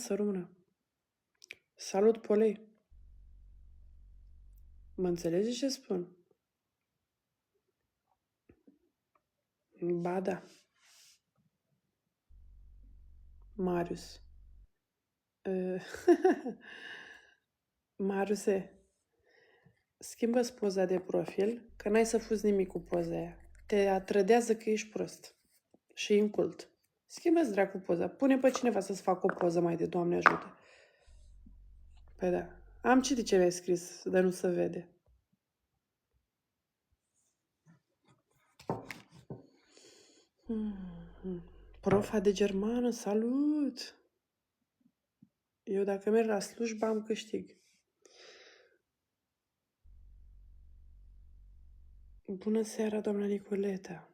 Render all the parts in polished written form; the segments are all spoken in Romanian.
Să rămână. Salut, Polei! Mă înțelegi ce spun? Ba da. Marius. Mariuse, schimbă-ți poza de profil, că n-ai să fuzi nimic cu poza aia. Te trădează că ești prost și incult. Schimbă-ți dracu poza. Pune pe cineva să-ți facă o poză mai de Doamne ajută. Păi da. Am citit ce mi-ai scris, dar nu se vede. Profa de germană, salut! Eu dacă merg la slujbă am câștig. Bună seara, doamna Nicoleta!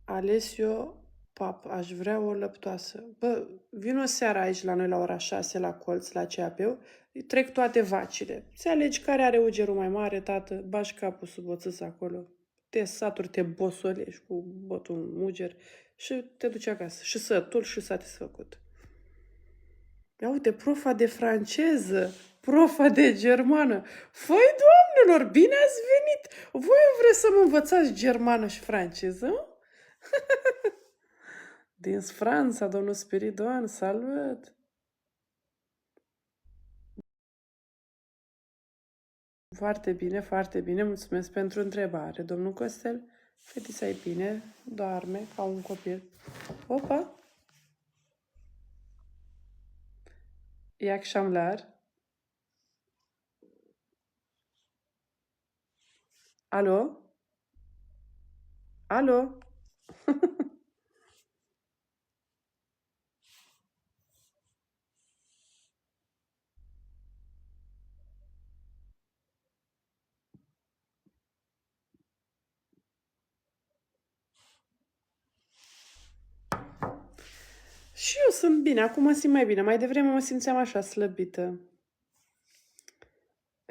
Alesio, pap, aș vrea o lăptoasă. Bă, vino seara aici la noi la ora 6 la colț, la CAP-ul, trec toate vacile. Ți alegi care are ugerul mai mare, tată, bași capul sub o țâță acolo. Te saturi, te bosolești cu botul în uger și te duci acasă. Și sătul și satisfăcut. Ia uite, profa de franceză, profa de germană. Făi, doamnelor, bine ați venit! Voi vreți să mă învățați germană și franceză? Din Franța, domnul Spiridon, salut! Foarte bine, mulțumesc pentru întrebare, domnul Costel. Fetița e bine, doarme ca un copil. Opa! İyi akşamlar. Alo? Alo? Și eu sunt bine, acum mă simt mai bine. Mai devreme mă simțeam așa slăbită.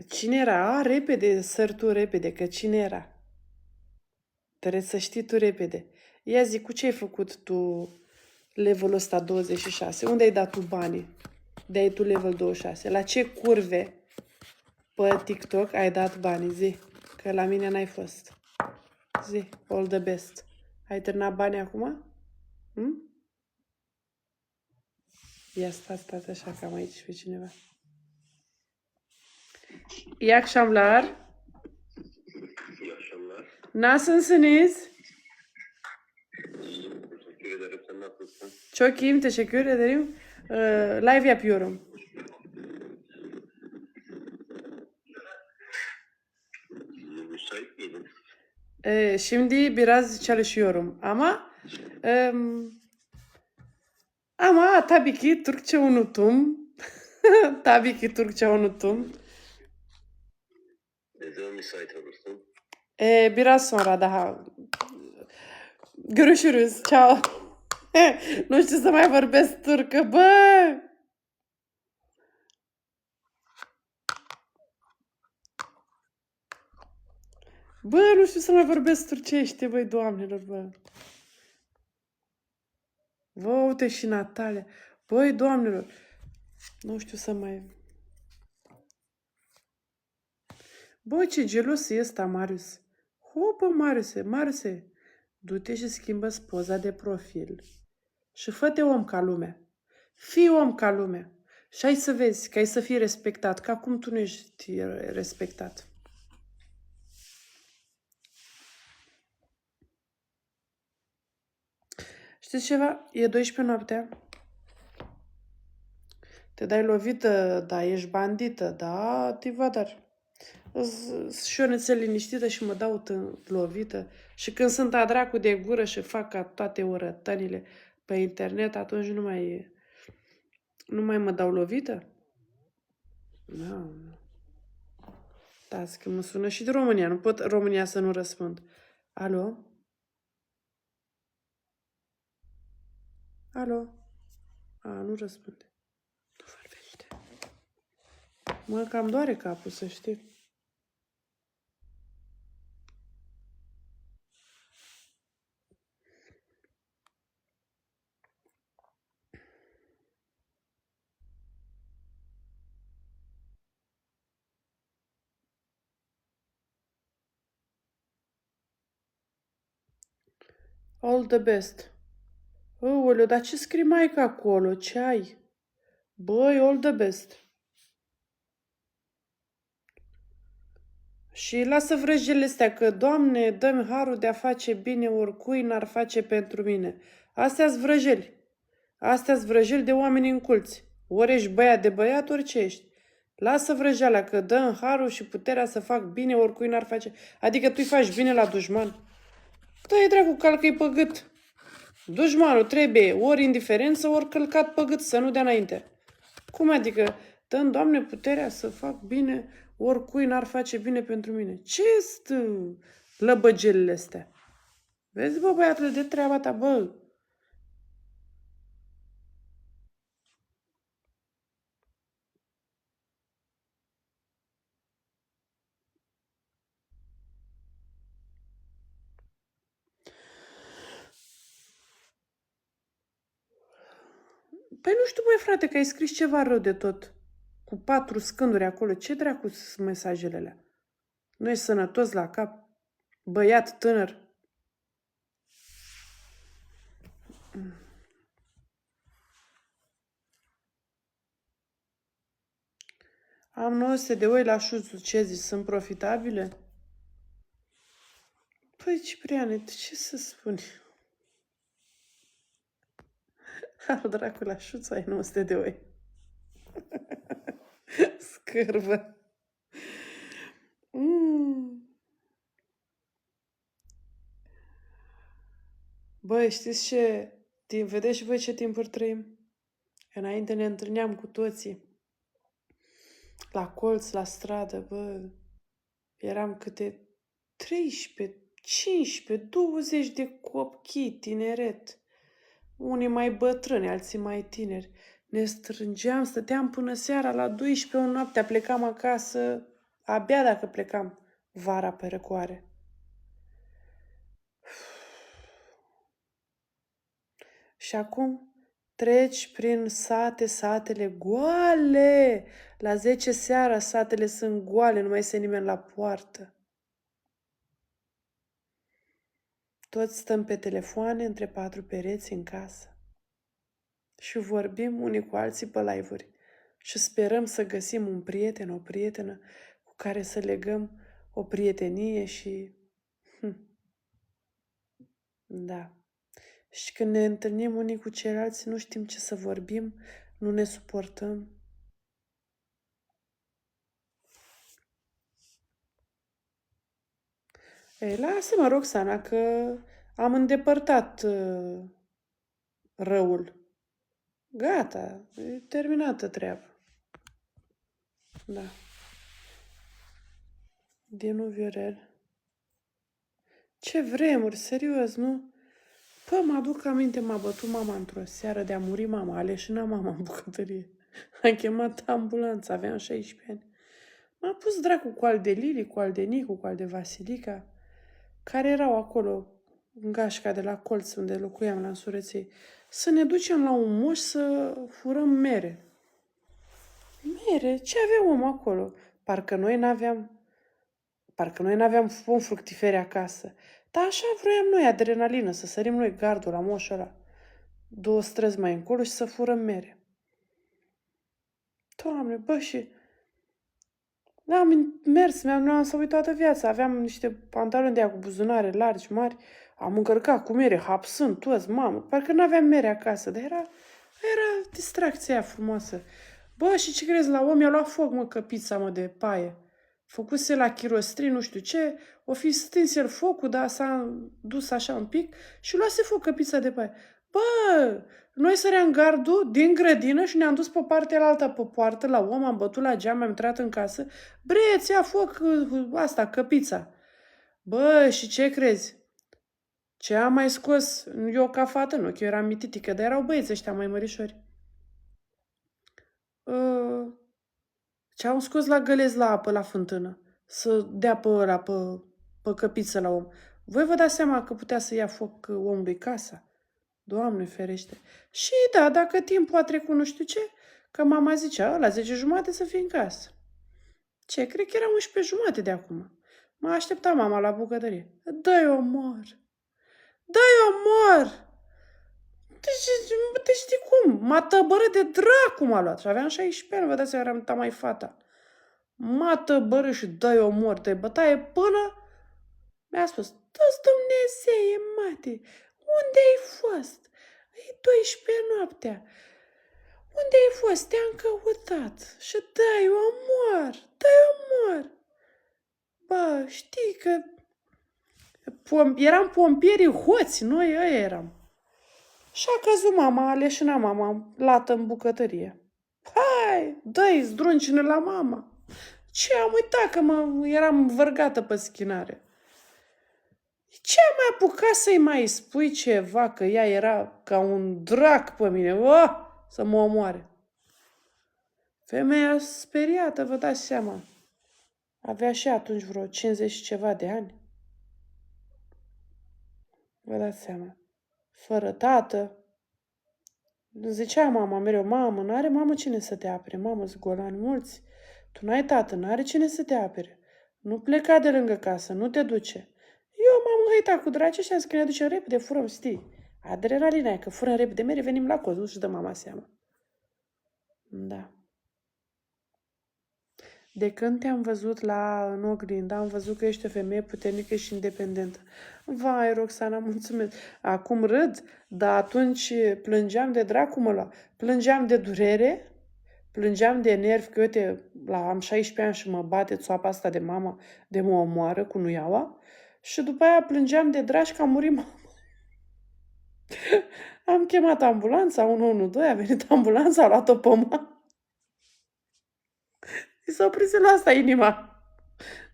Cine era? A, repede, sări tu repede, că cine era? Trebuie să știi tu repede. Ia zi, cu ce ai făcut tu levelul ăsta 26? Unde ai dat tu banii? De-ai tu level 26. La ce curve pe TikTok ai dat banii? Zi, că la mine n-ai fost. Zi, all the best. Ai terminat banii acum? Hm? Ia stați așa că am aici pe cineva. İyi akşamlar. İyi akşamlar. Nasılsınız? İyiyim. Teşekkür ederim. Sen nasılsın? Çok iyiyim, teşekkür ederim. Live yapıyorum. Müsait miydin? Şimdi biraz çalışıyorum ama tabii ki Türkçe unuttum. Tabii ki Türkçe unuttum. Ne zaman müsait olursun? Biraz sonra daha. Görüşürüz. Ciao. Nu știu să mai vorbesc turcă, bă! Bă, nu știu să mai vorbesc turcește, băi, doamnelor, bă. Vă, uite și Natalia. Băi, doamnelor, nu știu să mai... Bă, ce gelos e ăsta, Marius. Hopă, Mariuse, du-te și schimbă-ți poza de profil. Și fă-te om ca lumea. Fii om ca lumea. Și ai să vezi că ai să fii respectat, că acum tu nu ești respectat. Știți ceva? E 12 noaptea. Te dai lovită, da, ești bandită, da, te văd, dar și eu nețel liniștită și mă dau lovită. Și când sunt a dracu de gură și fac ca toate urătănile pe internet, atunci nu mai mă dau lovită? Nu. Da, că mă sună și de România. Nu pot România să nu răspund. Alo? Alo? A, nu răspunde. Nu vorbește. Mă, cam doare capul, să știi. All the best. Aoleu, dar ce scrie maică acolo? Ce ai? Băi, all the best. Și lasă vrăjile astea, că, Doamne, dă-mi harul de a face bine oricui n-ar face pentru mine. Astea-s vrăjeli. Astea-s vrăjeli de oameni înculți. Ori ești băiat de băiat, ori ce ești. Lasă vrăjeala, că dă-mi harul și puterea să fac bine oricui n-ar face. Adică tu-i faci bine la dușman. Dă-i dracu, calcă-i pe gât. Dușmanul trebuie ori indiferență, ori călcat pe gât, să nu dea înainte. Cum adică? Dă-mi, Doamne, puterea să fac bine, oricui n-ar face bine pentru mine. Ce sunt lăbăgelile astea? Vezi, bă, băiatule, de treaba ta, bă. Păi nu știu, băi, frate, că ai scris ceva rău de tot. Cu 4 scânduri acolo. Ce dracu sunt mesajele alea? Nu ești sănătos la cap? Băiat tânăr? Am 900 de oi la șuțul, ce zici, sunt profitabile? Păi, Cipriane, ce să spuni? Al dracu, la șuțul ai 900 de oi. Scârbă. Băi, știți ce timp? Vedeți și voi ce timpuri trăim? Înainte ne întâlneam cu toții la colț, la stradă, bă. Eram câte 13, 15, 20 de copii, tineret. Unii mai bătrâni, alții mai tineri. Ne strângeam, stăteam până seara, la 12 noaptea, plecam acasă, abia dacă plecam vara pe răcoare. Și acum treci prin satele goale. La 10 seara satele sunt goale, nu mai este nimeni la poartă. Toți stăm pe telefoane între 4 pereți în casă și vorbim unii cu alții pe live-uri și sperăm să găsim un prieten, o prietenă cu care să legăm o prietenie și... Da. Și când ne întâlnim unii cu ceilalți, nu știm ce să vorbim, nu ne suportăm. Ei, lasă-mă, Roxana, că am îndepărtat răul. Gata, e terminată treaba. Da. Dinu Viorel. Ce vremuri, serios, nu? Pă, mă aduc aminte, m-a bătut mama într-o seară de a muri mama, a leșinat mama în bucătărie. Am chemat ambulanța, aveam 16 ani. M-a pus dracu cu al de Lili, cu al de Nicu, cu al de Vasilica, care erau acolo, în gașca de la colț, unde locuiam la Însureței, să ne ducem la un moș să furăm mere. Mere? Ce avea omul acolo? Parcă noi n-aveam pom fructifere acasă. Dar așa vroiam noi, adrenalină, să sărim noi gardul la moșul ăla. 2 străzi mai încolo și să furăm mere. Doamne, bă, și... Am mers, mi-am săuit toată viața. Aveam niște pantaloni de aia cu buzunare largi, mari. Am încărcat cu mere, hapsând toți, mamă. Parcă n-aveam mere acasă, dar era distracția aia frumoasă. Bă, și ce crezi, la om i-a luat foc, mă, căpița, mă, de paie. Făcuse la chirostri, nu știu ce, o fi stins el focul, dar s-a dus așa un pic și luase foc căpița de paie. Bă, noi săream gardul din grădină și ne-am dus pe partea alta pe poartă la om, am bătut la geam, am intrat în casă. Bre, ți-a foc asta, căpița. Bă, și ce crezi? Ce am mai scos? Eu ca fată, nu, că eu eram mititică, dar erau băieți ăștia mai mărișori. Ce am scos la gălez la apă, la fântână, să dea pe ăla, pe căpiță la om. Voi vă dați seama că putea să ia foc omului casa? Doamne ferește. Și da, dacă timpul a trecut nu știu ce, că mama zicea, la 10:30 să fii în casă. Ce? Cred că era 11:30 de acum. Mă aștepta mama la bucătărie. Dă-i omor. dă-i omor! Deci știi cum? M-a tăbărât de dracu m-a luat. Și aveam 16 ani, vă dați seama, eram mai fata. M-a tăbărât și dă-i omor, dă-i bătaie până mi-a spus, toți Dumnezeie, mate, unde ai fost? E 12 noaptea. Unde ai fost? Te-am căutat. Și dai omor, dai omor. Bă, știi că eram pompierii hoți, noi ăia eram. Și a căzut mama, a leșinat mama, lată în bucătărie. Hai, dă-i zdruncine la mama. Ce am uitat că eram vărgată pe schinare. Ce am mai apucat să-i mai spui ceva, că ea era ca un drac pe mine, să mă omoare. Femeia speriată, vă dați seama. Avea și atunci vreo 50 și ceva de ani. Vă dați seama. Fără tată. Zicea mama mereu, mamă, n-are mamă cine să te apere, mamă, zgolani mulți. Tu n-ai tată, n-are cine să te apere. Nu pleca de lângă casă, nu te duce. Eu m-am înhăitat cu dragi și am zis că ne ducem repede, furăm, știi. Adrenalina e, că furăm repede, mere, venim la coz, nu-și dă mama seama. Da. De când te-am văzut în oglindă, am văzut că ești o femeie puternică și independentă. Vai, Roxana, mulțumesc. Acum râd, dar atunci plângeam de dracu mă lua. Plângeam de durere, plângeam de nervi, că uite, am 16 ani și mă bate țoapa asta de mama, de mă omoară cu nuiaua. Și după aia plângeam de dragi că a murit mama. Am chemat ambulanța, 112, a venit ambulanța, a luat-o pe mama. I s-a oprit la asta inima.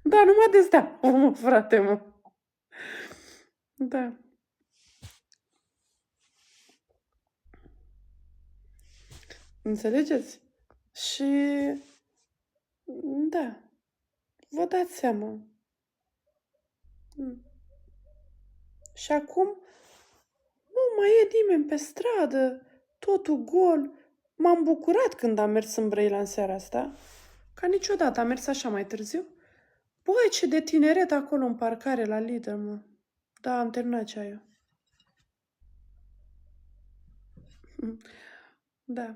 Da, numai de astea, frate, mă. Da. Înțelegeți? Și, da, vă dați seama. Și acum nu mai e nimeni pe stradă, totul gol. M-am bucurat când am mers în Brăila în seara asta, ca niciodată am mers așa mai târziu. Băi, ce de tineret acolo în parcare la Lidl, mă. Da, am terminat ceaiul. Da.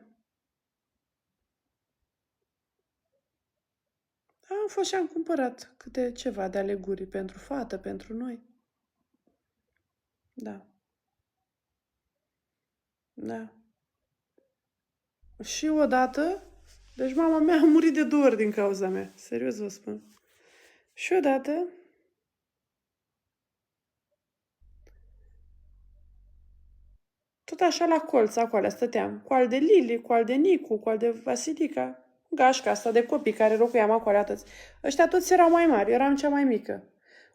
Am fost și am cumpărat câte ceva de alegurii pentru fată, pentru noi. Da. Da. Și odată, deci mama mea a murit de 2 ori din cauza mea. Serios vă spun. Și odată, tot așa la colț, acolo stăteam, cu al de Lili, cu al de Nicu, cu al de Vasilica, gașca asta de copii care locuiam acolo toți. Ăștia toți erau mai mari, eram cea mai mică.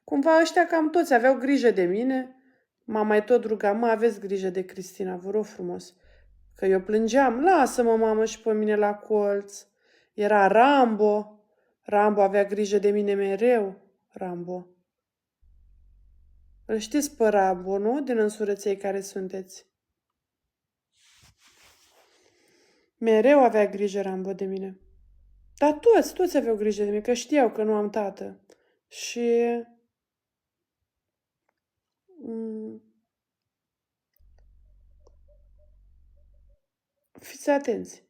Cumva ăștia cam toți aveau grijă de mine. M-am mai tot rugat, mă, aveți grijă de Cristina, vă rog frumos. Că eu plângeam, lasă-mă, mamă, și pe mine la colț. Era Rambo. Rambo avea grijă de mine mereu. Rambo. Îl știți pe Rambo, nu? Din însureței care sunteți. Mereu avea grijă Rambo de mine. Dar toți aveau grijă de mine, că știau că nu am tată. Și... fiți atenți.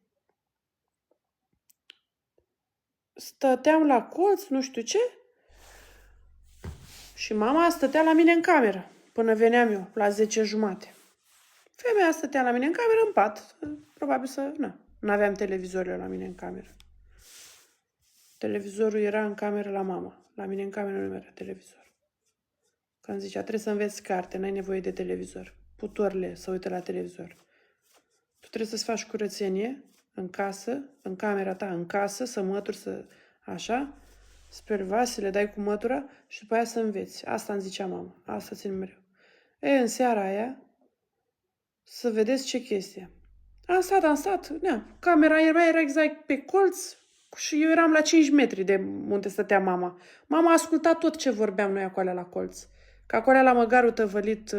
Stăteam la colț, nu știu ce, și mama stătea la mine în cameră, până veneam eu, la 10:30. Femeia stătea la mine în cameră, în pat. Probabil nu aveam televizorul la mine în cameră. Televizorul era în cameră la mama. La mine în cameră nu era televizor. Când zicea, trebuie să înveți carte, n-ai nevoie de televizor. Putorile să uite la televizor. Tu trebuie să-ți faci curățenie în casă, în camera ta, în casă, să mături, să așa, speli vasele, dai cu mătura și după aia să înveți. Asta îmi zicea mama. Asta țin mereu. În seara aia, să vedeți ce chestie. Am stat, camera era exact pe colț și eu eram la 5 metri de unde stătea mama. Mama a ascultat tot ce vorbeam noi acolo la colț. Că acolo la măgarul tăvălit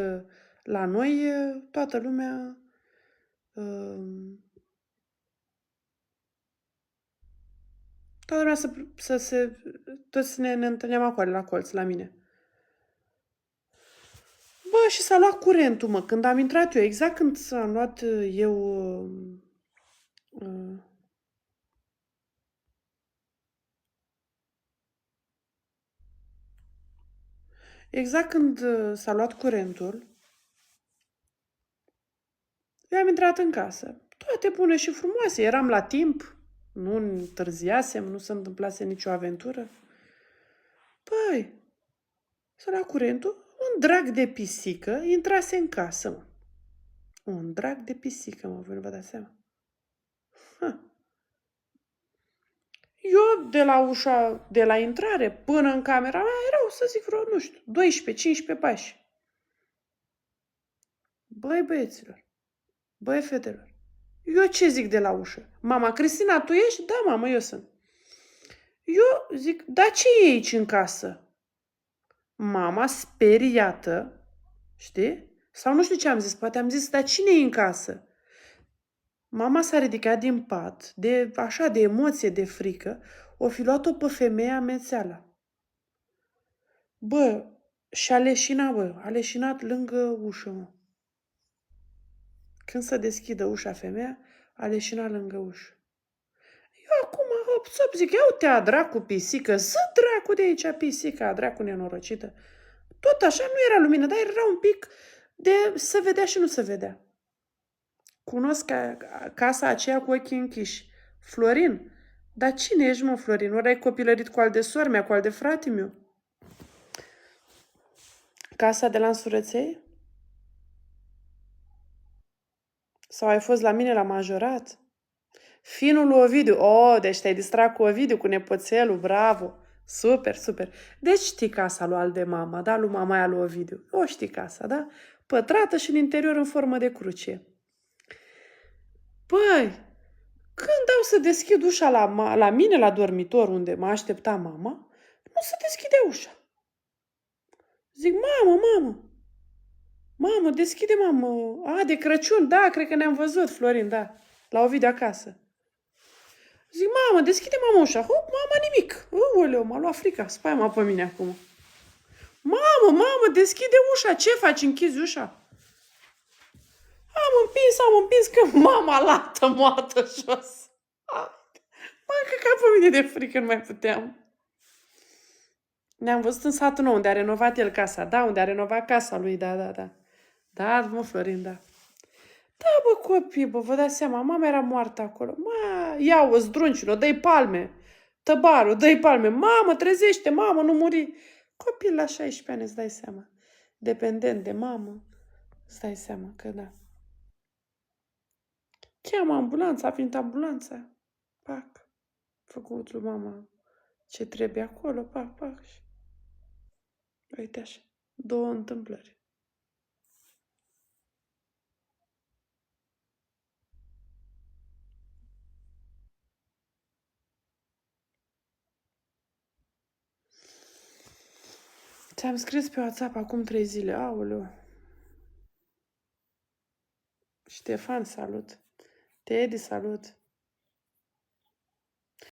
la noi, toată lumea... toată lumea toți ne întâlneam acolo la colț, la mine. Bă, și s-a luat curentul, mă, când am intrat eu, exact când s-am luat eu... Exact când s-a luat curentul, eu am intrat în casă. Toate bune și frumoase, eram la timp, nu întârziasem, nu se întâmplase nicio aventură. Păi, s-a luat curentul, un drag de pisică intrase în casă, mă. Un drag de pisică, mă, voi nu vă dați seama. Ha. Eu, de la ușa, de la intrare până în camera mea, erau, să zic, vreo, nu știu, 12, 15 pași. Băi, băieților, băi, fetelor, eu ce zic de la ușă? Mama, Cristina, tu ești? Da, mamă, eu sunt. Eu zic, da, ce e aici în casă? Mama, speriată, știi? Sau nu știu ce am zis, poate am zis, dar cine e în casă? Mama s-a ridicat din pat, așa, de emoție, de frică, o fi luat-o pe femeia mețeala. Bă, și-a leșinat, bă, a leșinat lângă ușă, mă. Când se deschidă ușa femeia, a leșinat lângă ușă. Eu acum, hop, zic, ia uite-a dracu pisică, ză dracu de aici pisica, dracu nenorocită. Tot așa, nu era lumină, dar era un pic de se vedea și nu se vedea. Cunosc casa aceea cu ochii închiși. Florin? Dar cine ești, mă, Florin? Ori ai copilărit cu al de sora mea, cu al de frate meu? Casa de la Însurăței? Sau ai fost la mine la majorat? Finul lui Ovidiu. Oh, deci te-ai distrat cu Ovidiu, cu nepoțelul, bravo. Super, super. Deci știi casa lui al de mama, da? Lui mamaia lui Ovidiu. O știi casa, da? Pătrată și în interior în formă de cruce. Păi, când dau să deschid ușa la mine, la dormitor, unde mă aștepta mama, nu se deschide ușa. Zic, mamă, deschide, mamă. A, de Crăciun, da, cred că ne-am văzut, Florin, da, la Ovidiu acasă. Zic, mamă, deschide, mamă, ușa. Hop, mama, nimic. Oleu, m-a luat frica, spaima pe mine acum. Mamă, deschide ușa, ce faci, închizi ușa? Am împins că mama lată moartă jos. M-a căcat pe mine de frică, nu mai puteam. Ne-am văzut în satul nou, unde a renovat el casa. Da, unde a renovat casa lui, da. Da, mă, Florin, da. Da, bă, copii, bă, vă dați seama, mama era moartă acolo. Ia-o, zdruncilor, dă-i palme. Tăbarul, dă-i palme. Mamă, trezește, mamă, nu muri. Copil la 16 ani, îți dai seama. Dependent de mamă, îți dai seama că da. Cheamă ambulanța, a venit ambulanța. Pac. Făcut lui mama ce trebuie acolo, pac. Uite așa, 2 întâmplări. Ți-am scris pe WhatsApp acum 3 zile, aoleu. Ștefan, salut. Teddy, salut.